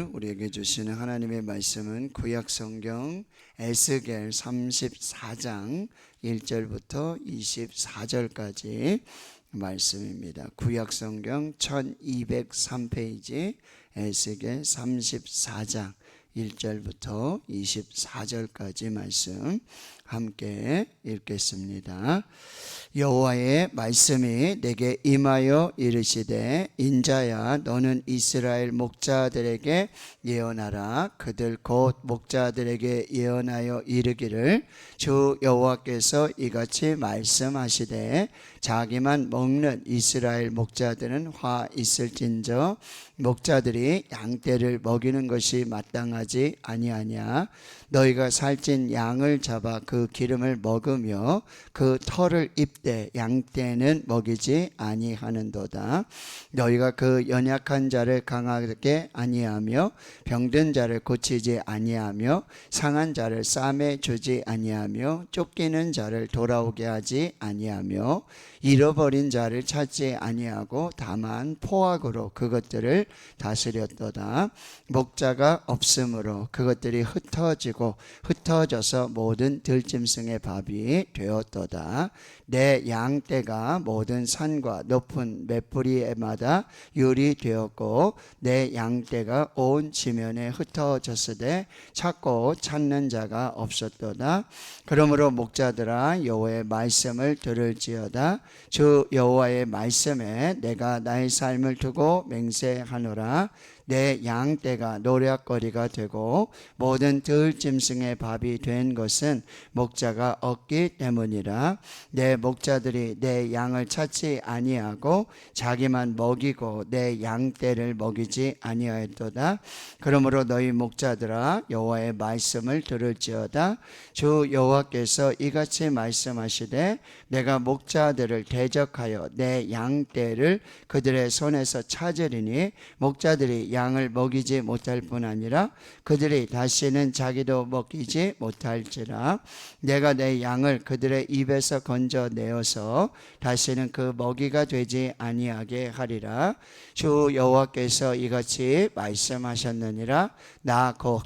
우리에게 주시는 하나님의 말씀은 구약성경 에스겔 34장 1절부터 24절까지 말씀입니다. 구약성경 1203페이지 에스겔 34장 1절부터 24절까지 말씀 함께 읽겠습니다. 여호와의 말씀이 내게 임하여 이르시되 인자야 너는 이스라엘 목자들에게 예언하라. 그들 곧 목자들에게 예언하여 이르기를 주 여호와께서 이같이 말씀하시되 자기만 먹는 이스라엘 목자들은 화 있을진저 목자들이 양떼를 먹이는 것이 마땅하지 아니하냐. 너희가 살찐 양을 잡아 그 기름을 먹으며 그 털을 입되 양떼는 먹이지 아니하는도다. 너희가 그 연약한 자를 강하게 아니하며 병든 자를 고치지 아니하며 상한 자를 싸매 주지 아니하며 쫓기는 자를 돌아오게 하지 아니하며 잃어버린 자를 찾지 아니하고 다만 포악으로 그것들을 다스렸도다. 목자가 없으므로 그것들이 흩어져서 모든 들짐승의 밥이 되었도다. 내 양떼가 모든 산과 높은 맷뿌리에마다 율이 되었고 내 양떼가 온 지면에 흩어졌으되 찾고 찾는 자가 없었도다. 그러므로 목자들아 여호와의 말씀을 들을지어다. 주 여호와의 말씀에 내가 나의 삶을 두고 맹세하노라. 내 양떼가 노략거리가 되고 모든 들짐승의 밥이 된 것은 목자가 없기 때문이라. 내 목자들이 내 양을 찾지 아니하고 자기만 먹이고 내 양떼를 먹이지 아니하였도다. 그러므로 너희 목자들아 여호와의 말씀을 들을지어다. 주 여호와께서 이같이 말씀하시되 내가 목자들을 대적하여 내 양떼를 그들의 손에서 찾으리니 목자들이 양을 먹이지 못할 뿐 아니라 그들이 다시는 자기도 먹이지 못할지라. 내가 내 양을 그들의 입에서 건져내어서 다시는 그 먹이가 되지 아니하게 하리라. 주 여호와께서 이같이 말씀하셨느니라. 나 곧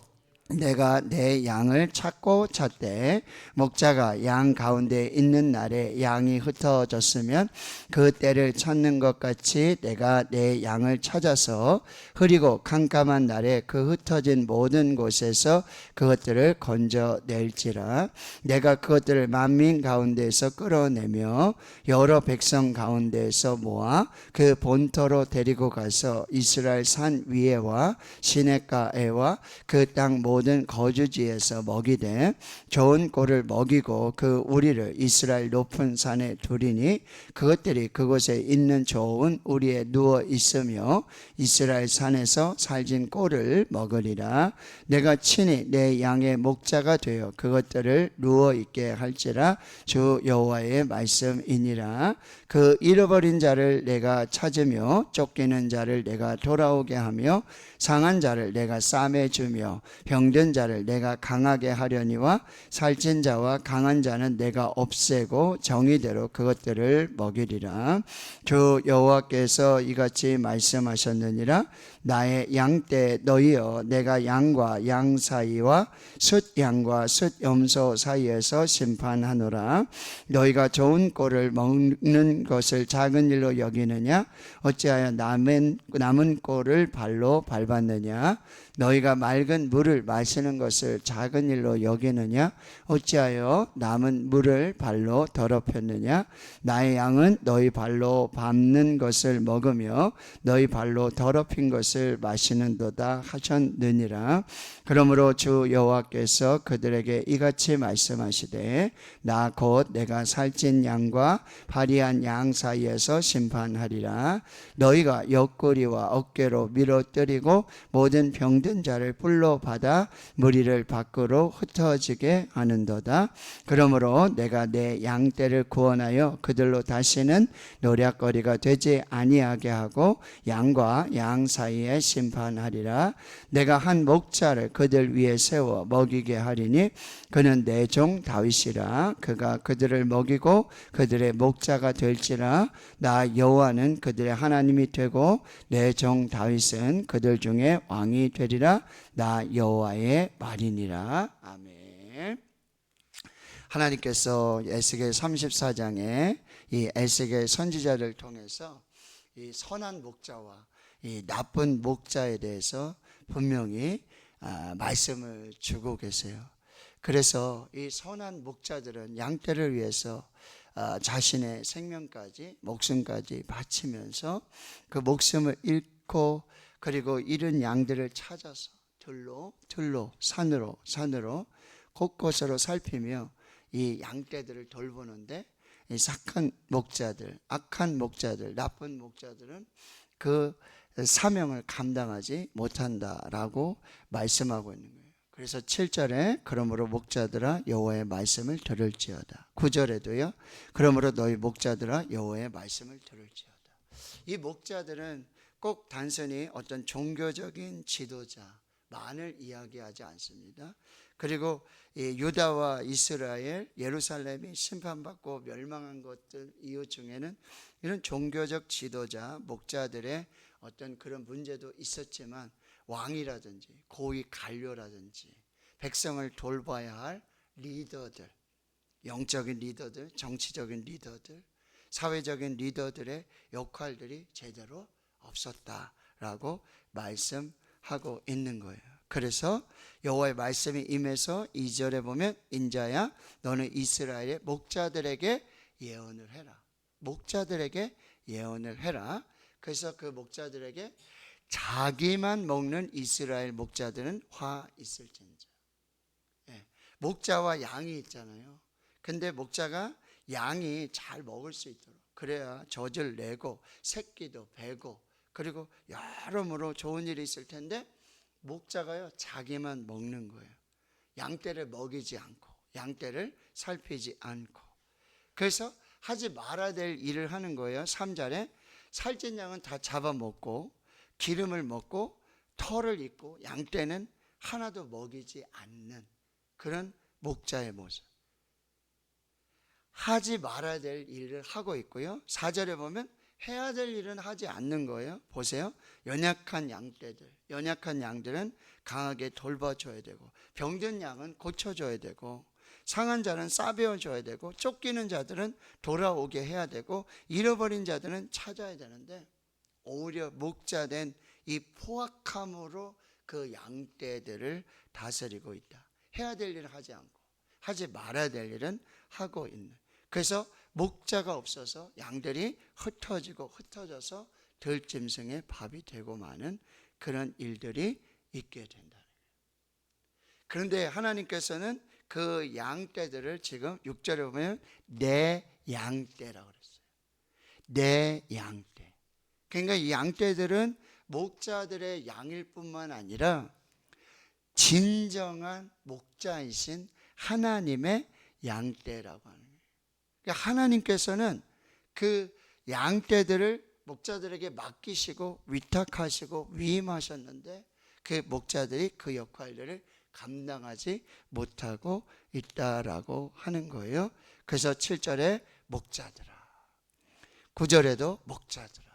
내가 내 양을 찾고 찾되 목자가 양 가운데 있는 날에 양이 흩어졌으면 그 때를 찾는 것 같이 내가 내 양을 찾아서 흐리고 캄캄한 날에 그 흩어진 모든 곳에서 그것들을 건져낼지라. 내가 그것들을 만민 가운데에서 끌어내며 여러 백성 가운데에서 모아 그 본토로 데리고 가서 이스라엘 산 위에와 시냇가에와 그 땅 모든 거주지에서 먹이되 좋은 꼴을 먹이고 그 우리를 이스라엘 높은 산에 두리니 그것들이 그곳에 있는 좋은 우리에 누워 있으며 이스라엘 산에서 살진 꼴을 먹으리라. 내가 친히 내 양의 목자가 되어 그것들을 누워 있게 할지라. 주 여호와의 말씀이니라. 그 잃어버린 자를 내가 찾으며 쫓기는 자를 내가 돌아오게 하며 상한 자를 내가 싸매 주며 병든 자를 내가 강하게 하려니와 살찐 자와 강한 자는 내가 없애고 정의대로 그것들을 먹이리라. 주 여호와께서 이같이 말씀하셨느니라. 나의 양떼 너희여 내가 양과 양 사이와 숫양과 숫염소 사이에서 심판하노라. 너희가 좋은 꼴을 먹는 것을 작은 일로 여기느냐? 어찌하여 남은 꼴을 발로 밟았느냐? 너희가 맑은 물을 마시는 것을 작은 일로 여기느냐? 어찌하여 남은 물을 발로 더럽혔느냐? 나의 양은 너희 발로 밟는 것을 먹으며 너희 발로 더럽힌 것을 마시는도다 하셨느니라. 그러므로 주 여호와께서 그들에게 이같이 말씀하시되 나 곧 내가 살찐 양과 파리한 양 사이에서 심판하리라. 너희가 옆구리와 어깨로 밀어뜨리고 모든 병든 자를 뿔로 받아 무리를 밖으로 흩어지게 하는도다. 그러므로 내가 내 양떼를 구원하여 그들로 다시는 노략거리가 되지 아니하게 하고 양과 양 사이에 위에 심판하리라. 내가 한 목자를 그들 위에 세워 먹이게 하리니 그는 내 종 다윗이라. 그가 그들을 먹이고 그들의 목자가 될지라. 나 여호와는 그들의 하나님이 되고 내 종 다윗은 그들 중에 왕이 되리라. 나 여호와의 말이니라. 아멘. 하나님께서 에스겔 34장에 이 에스겔 선지자를 통해서 이 선한 목자와 이 나쁜 목자에 대해서 분명히 말씀을 주고 계세요. 그래서 이 선한 목자들은 양떼를 위해서 자신의 생명까지 목숨까지 바치면서 그 목숨을 잃고 그리고 잃은 양들을 찾아서 들로 산으로 곳곳으로 살피며 이 양떼들을 돌보는데 이 악한 목자들, 나쁜 목자들은 그 사명을 감당하지 못한다라고 말씀하고 있는 거예요. 그래서 7절에 그러므로 목자들아 여호와의 말씀을 들을지어다. 9절에도요. 그러므로 너희 목자들아 여호와의 말씀을 들을지어다. 이 목자들은 꼭 단순히 어떤 종교적인 지도자만을 이야기하지 않습니다. 그리고 유다와 이스라엘, 예루살렘이 심판받고 멸망한 것들 이유 중에는 이런 종교적 지도자, 목자들의 어떤 그런 문제도 있었지만 왕이라든지 고위 관료라든지 백성을 돌봐야 할 리더들, 영적인 리더들, 정치적인 리더들, 사회적인 리더들의 역할들이 제대로 없었다라고 말씀하고 있는 거예요. 그래서 여호와의 말씀이 임해서 2절에 보면 인자야 너는 이스라엘의 목자들에게 예언을 해라. 목자들에게 예언을 해라. 그래서 그 목자들에게 자기만 먹는 이스라엘 목자들은 화 있을진저. 목자와 양이 있잖아요. 근데 목자가 양이 잘 먹을 수 있도록 그래야 젖을 내고 새끼도 베고 그리고 여러모로 좋은 일이 있을 텐데 목자가요 자기만 먹는 거예요. 양떼를 먹이지 않고 양떼를 살피지 않고 그래서 하지 말아야 될 일을 하는 거예요. 3절에 살찐 양은 다 잡아먹고 기름을 먹고 털을 입고 양떼는 하나도 먹이지 않는 그런 목자의 모습. 하지 말아야 될 일을 하고 있고요. 4절에 보면 해야 될 일은 하지 않는 거예요. 보세요. 연약한 양들은 강하게 돌봐줘야 되고 병든 양은 고쳐줘야 되고 상한 자는 싸배워줘야 되고 쫓기는 자들은 돌아오게 해야 되고 잃어버린 자들은 찾아야 되는데 오히려 목자된 이 포악함으로 그 양떼들을 다스리고 있다. 해야 될 일은 하지 않고 하지 말아야 될 일은 하고 있는. 그래서 목자가 없어서 양들이 흩어져서 들짐승의 밥이 되고 마는 그런 일들이 있게 된다는 거예요. 그런데 하나님께서는 그 양떼들을 지금 6절에 보면 내 양떼라고 그랬어요. 내 양떼. 그러니까 이 양떼들은 목자들의 양일 뿐만 아니라 진정한 목자이신 하나님의 양떼라고 하는 거예요. 그러니까 하나님께서는 그 양떼들을 목자들에게 맡기시고 위탁하시고 위임하셨는데 그 목자들이 그 역할들을 감당하지 못하고 있다라고 하는 거예요. 그래서 7절에 목자들아, 9절에도 목자들아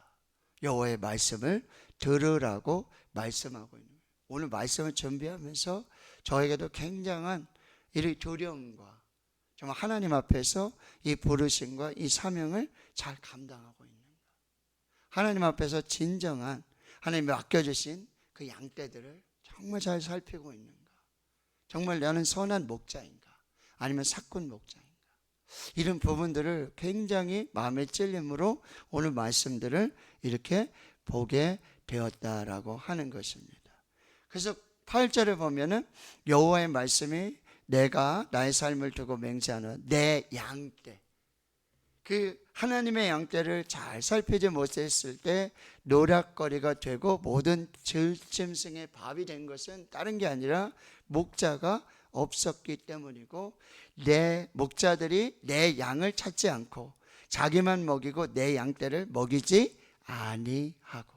여호와의 말씀을 들으라고 말씀하고 있는 거예요. 오늘 말씀을 준비하면서 저에게도 굉장한 이 두려움과 정말 하나님 앞에서 이 부르심과 이 사명을 잘 감당하고 있는가, 하나님 앞에서 진정한 하나님이 맡겨주신 그 양떼들을 정말 잘 살피고 있는가, 정말 나는 선한 목자인가 아니면 사꾼 목자인가, 이런 부분들을 굉장히 마음의 찔림으로 오늘 말씀들을 이렇게 보게 되었다라고 하는 것입니다. 그래서 8절에 보면은 여호와의 말씀이 내가 나의 삶을 두고 맹세하는 내 양떼, 그 하나님의 양떼를 잘 살피지 못했을 때 노략거리가 되고 모든 들짐승의 밥이 된 것은 다른 게 아니라 목자가 없었기 때문이고 내 목자들이 내 양을 찾지 않고 자기만 먹이고 내 양떼를 먹이지 아니하고.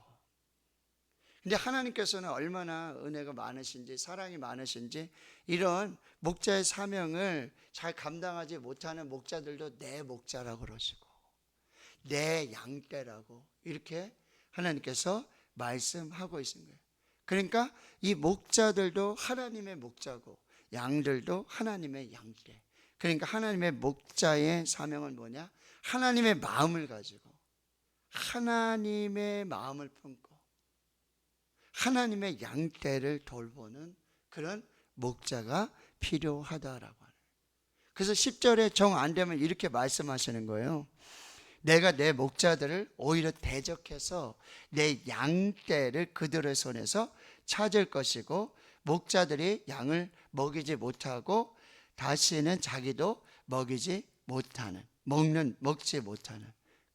근데 하나님께서는 얼마나 은혜가 많으신지 사랑이 많으신지 이런 목자의 사명을 잘 감당하지 못하는 목자들도 내 목자라고 그러시고 내 양떼라고 이렇게 하나님께서 말씀하고 있는 거예요. 그러니까 이 목자들도 하나님의 목자고 양들도 하나님의 양떼. 그러니까 하나님의 목자의 사명은 뭐냐? 하나님의 마음을 가지고 하나님의 마음을 품고 하나님의 양떼를 돌보는 그런 목자가 필요하다라고 하는. 그래서 10절에 정 안 되면 이렇게 말씀하시는 거예요. 내가 내 목자들을 오히려 대적해서 내 양떼를 그들의 손에서 찾을 것이고 목자들이 양을 먹이지 못하고 다시는 자기도 먹지 못하는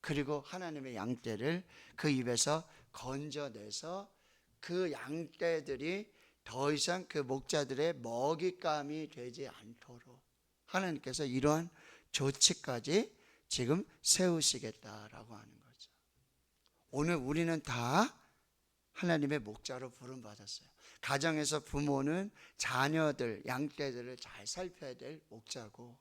그리고 하나님의 양떼를 그 입에서 건져내서 그 양떼들이 더 이상 그 목자들의 먹잇감이 되지 않도록 하나님께서 이러한 조치까지 지금 세우시겠다라고 하는 거죠. 오늘 우리는 다 하나님의 목자로 부름받았어요. 가정에서 부모는 자녀들, 양떼들을 잘 살펴야 될 목자고,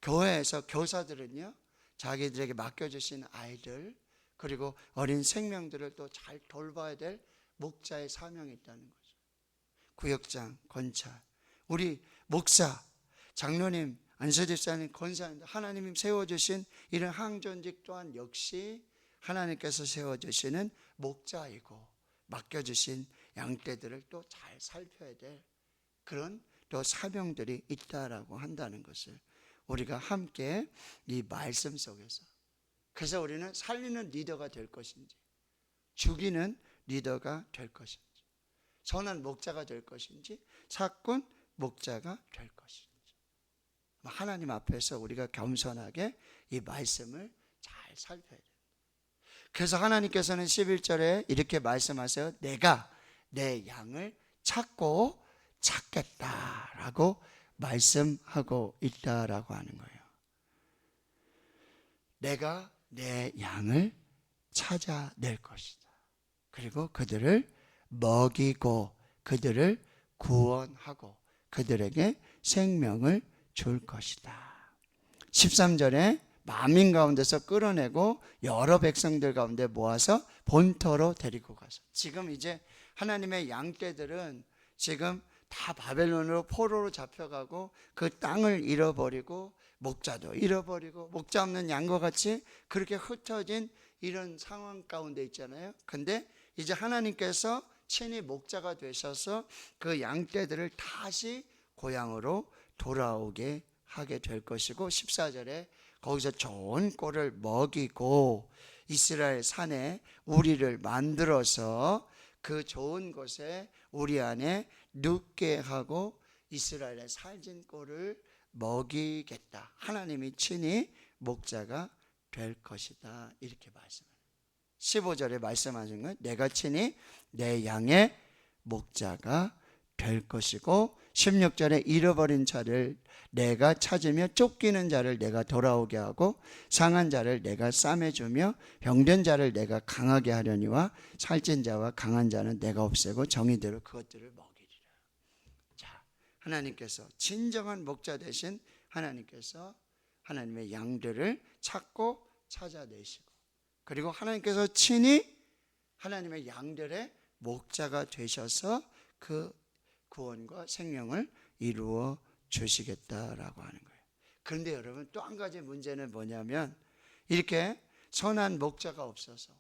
교회에서 교사들은요 자기들에게 맡겨주신 아이들 그리고 어린 생명들을 또 잘 돌봐야 될 목자의 사명이 있다는 거죠. 구역장, 권찰, 우리 목사, 장로님, 안수집사님, 권사님들 하나님이 세워주신 이런 항존직 또한 역시 하나님께서 세워주시는 목자이고 맡겨주신 양떼들을 또 잘 살펴야 될 그런 또 사명들이 있다라고 한다는 것을 우리가 함께 이 말씀 속에서, 그래서 우리는 살리는 리더가 될 것인지 죽이는 리더가 될 것인지 선한 목자가 될 것인지 사꾼 목자가 될 것인지 하나님 앞에서 우리가 겸손하게 이 말씀을 잘 살펴야 돼요. 그래서 하나님께서는 11절에 이렇게 말씀하세요. 내가 내 양을 찾고 찾겠다라고 말씀하고 있다라고 하는 거예요. 내가 내 양을 찾아낼 것이다. 그리고 그들을 먹이고 그들을 구원하고 그들에게 생명을 줄 것이다. 13절에 만민 가운데서 끌어내고 여러 백성들 가운데 모아서 본토로 데리고 가서, 지금 이제 하나님의 양떼들은 지금 다 바벨론으로 포로로 잡혀가고 그 땅을 잃어버리고 목자도 잃어버리고 목자 없는 양과 같이 그렇게 흩어진 이런 상황 가운데 있잖아요. 근데 이제 하나님께서 친히 목자가 되셔서 그 양떼들을 다시 고향으로 돌아오게 하게 될 것이고, 14절에 거기서 좋은 꼴을 먹이고 이스라엘 산에 우리를 만들어서 그 좋은 곳에 우리 안에 눕게 하고 이스라엘의 살진 꼴을 먹이겠다. 하나님이 친히 목자가 될 것이다. 이렇게 말씀합니다. 15절에 말씀하신 건 내가 친히 내 양의 목자가 될 것이고, 16절에 잃어버린 자를 내가 찾으며 쫓기는 자를 내가 돌아오게 하고 상한 자를 내가 싸매주며 병든 자를 내가 강하게 하려니와 살찐 자와 강한 자는 내가 없애고 정의대로 그것들을 먹이리라. 자, 하나님께서 진정한 목자 되신 하나님께서 하나님의 양들을 찾고 찾아내시고, 그리고 하나님께서 친히 하나님의 양들의 목자가 되셔서 그 구원과 생명을 이루어 주시겠다라고 하는 거예요. 그런데 여러분, 또 한 가지 문제는 뭐냐면 이렇게 선한 목자가 없어서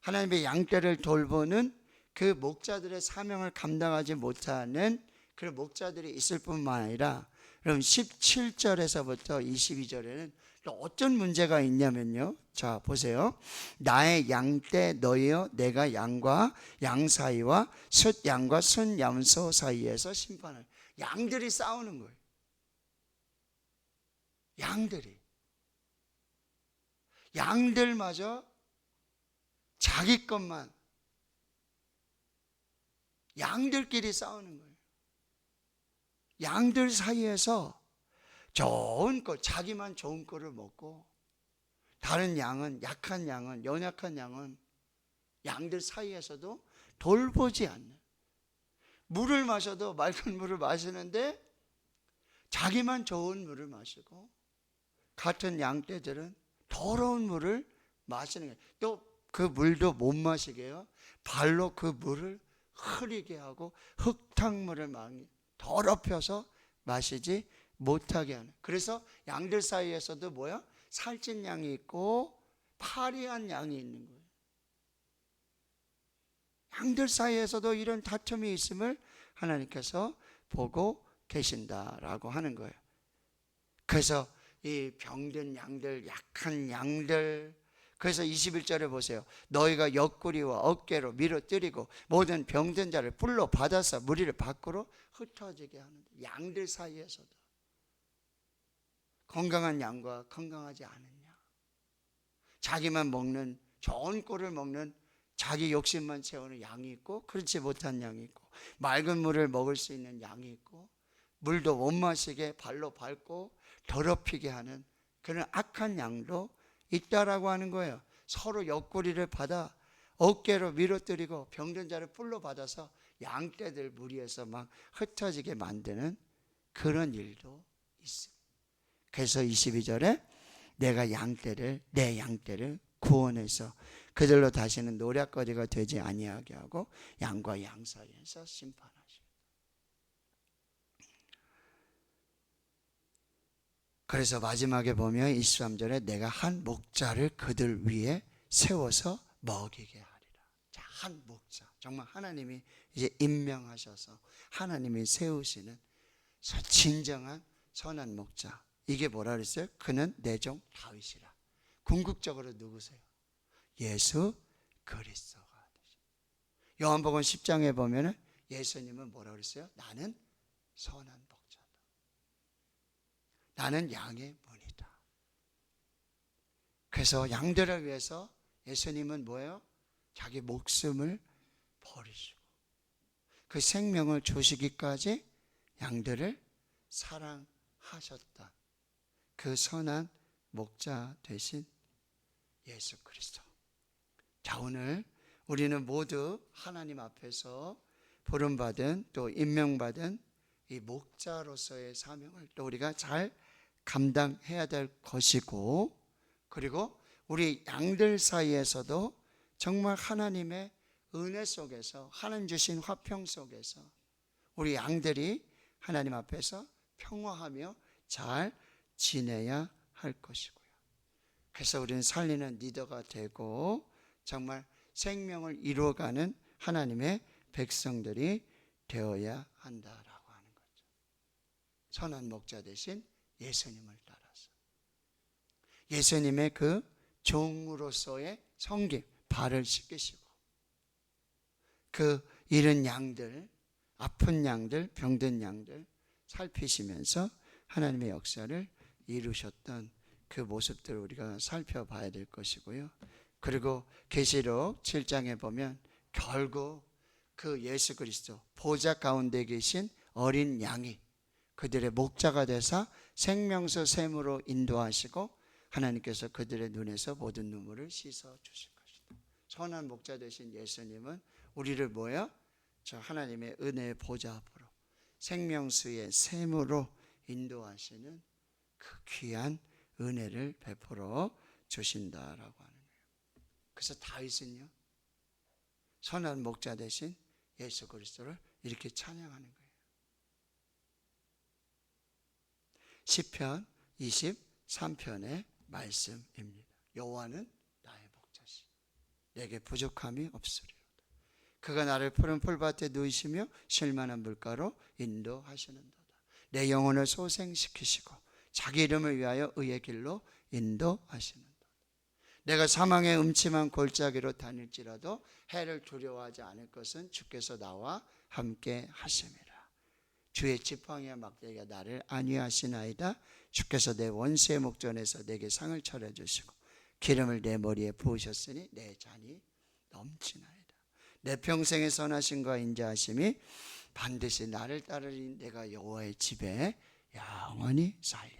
하나님의 양떼를 돌보는 그 목자들의 사명을 감당하지 못하는 그런 목자들이 있을 뿐만 아니라, 그럼 17절에서부터 22절에는 또 어떤 문제가 있냐면요. 자, 보세요. 나의 양떼 너희여, 내가 양과 양 사이와 숫양과 순양소 사이에서 심판을. 양들이 싸우는 거예요. 양들마저 자기 것만, 양들끼리 싸우는 거예요. 양들 사이에서 좋은 것, 자기만 좋은 거를 먹고 다른 양은, 약한 양은, 연약한 양은 양들 사이에서도 돌보지 않는, 물을 마셔도 맑은 물을 마시는데 자기만 좋은 물을 마시고 같은 양떼들은 더러운 물을 마시는 거예요. 또 그 물도 못 마시게 해요. 발로 그 물을 흐리게 하고 흙탕물을 막 더럽혀서 마시지 못하게 하는. 그래서 양들 사이에서도 뭐야? 살찐 양이 있고 파리한 양이 있는 거예요. 양들 사이에서도 이런 다툼이 있음을 하나님께서 보고 계신다라고 하는 거예요. 그래서 이 병든 양들, 약한 양들, 그래서 21절에 보세요. 너희가 옆구리와 어깨로 밀어뜨리고 모든 병든 자를 뿔로 받아서 무리를 밖으로 흩어지게 하는데, 양들 사이에서도 건강한 양과 건강하지 않은 양, 자기만 먹는 좋은 꼴을 먹는 자기 욕심만 채우는 양이 있고 그렇지 못한 양이 있고, 맑은 물을 먹을 수 있는 양이 있고 물도 못 마시게 발로 밟고 더럽히게 하는 그런 악한 양도 있다라고 하는 거예요. 서로 옆구리를 받아 어깨로 밀어뜨리고 병든 자를 뿔로 받아서 양떼들 무리에서 막 흩어지게 만드는 그런 일도 있습니다. 그래서 22절에 내가 내 양떼를 구원해서 그들로 다시는 노략거리가 되지 아니하게 하고 양과 양 사이에서 심판하시고, 그래서 마지막에 보면 23절에 내가 한 목자를 그들 위에 세워서 먹이게 하리라. 자, 한 목자, 정말 하나님이 이제 임명하셔서 하나님이 세우시는 진정한 선한 목자. 이게 뭐라 그랬어요? 그는 내 종 다윗이라. 궁극적으로 누구세요? 예수 그리스도가 되신. 요한복음 10장에 보면은 예수님은 뭐라 그랬어요? 나는 선한 목자다. 나는 양의 문이다. 그래서 양들을 위해서 예수님은 뭐예요? 자기 목숨을 버리시고 그 생명을 주시기까지 양들을 사랑하셨다. 그 선한 목자 되신 예수 그리스도. 자, 오늘 우리는 모두 하나님 앞에서 부름받은 또 임명받은 이 목자로서의 사명을 또 우리가 잘 감당해야 될 것이고, 그리고 우리 양들 사이에서도 정말 하나님의 은혜 속에서, 하나님 주신 화평 속에서 우리 양들이 하나님 앞에서 평화하며 잘 지내야 할 것이고요. 그래서 우리는 살리는 리더가 되고 정말 생명을 이루어가는 하나님의 백성들이 되어야 한다라고 하는 거죠. 선한 목자 되신 예수님을 따라서 예수님의 그 종으로서의 섬김, 발을 씻기시고 그 잃은 양들, 아픈 양들, 병든 양들 살피시면서 하나님의 역사를 이루셨던 그 모습들을 우리가 살펴봐야 될 것이고요. 그리고 계시록 7장에 보면 결국 그 예수 그리스도 보좌 가운데 계신 어린 양이 그들의 목자가 되사 생명수 샘으로 인도하시고 하나님께서 그들의 눈에서 모든 눈물을 씻어 주실 것이다. 선한 목자 되신 예수님은 우리를 뭐야? 저 하나님의 은혜의 보좌 앞으로 생명수의 샘으로 인도하시는 그 귀한 은혜를 베풀어 주신다라고 하는 거예요. 그래서 다윗은요, 선한 목자 되신 예수 그리스도를 이렇게 찬양하는 거예요. 시편 23편의 말씀입니다. 여호와는 나의 목자시 내게 부족함이 없으리로다. 그가 나를 푸른 풀밭에 누이시며 쉴만한 물가로 인도하시는도다. 내 영혼을 소생시키시고 자기 이름을 위하여 의의 길로 인도하시는도다. 내가 사망의 음침한 골짜기로 다닐지라도 해를 두려워하지 않을 것은 주께서 나와 함께 하심이라. 주의 지팡이와 막대기가 나를 안위하시나이다. 주께서 내 원수의 목전에서 내게 상을 차려주시고 기름을 내 머리에 부으셨으니 내 잔이 넘치나이다. 내 평생의 선하심과 인자하심이 반드시 나를 따르리. 내가 여호와의 집에 영원히 살리로다.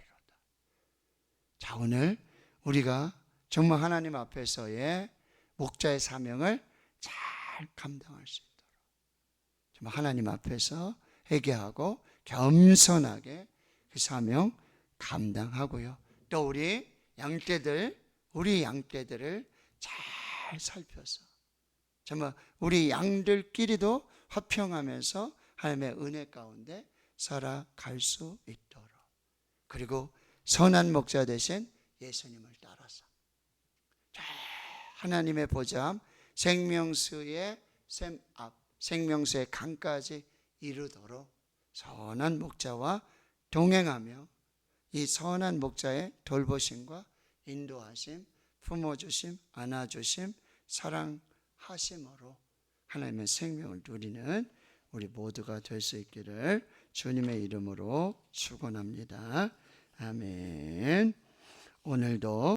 자, 오늘 우리가 정말 하나님 앞에서의 목자의 사명을 잘 감당할 수 있고 정말 하나님 앞에서 회개하고 겸손하게 그 사명 감당하고요. 또 우리 양떼들을 잘 살펴서 정말 우리 양들끼리도 화평하면서 하나님의 은혜 가운데 살아갈 수 있도록, 그리고 선한 목자 되신 예수님을 따라서 하나님의 보좌함 생명수의 샘 앞, 생명수의 강까지 이르도록 선한 목자와 동행하며 이 선한 목자의 돌보심과 인도하심, 품어주심, 안아주심, 사랑하심으로 하나님의 생명을 누리는 우리 모두가 될 수 있기를 주님의 이름으로 축원합니다. 아멘. 오늘도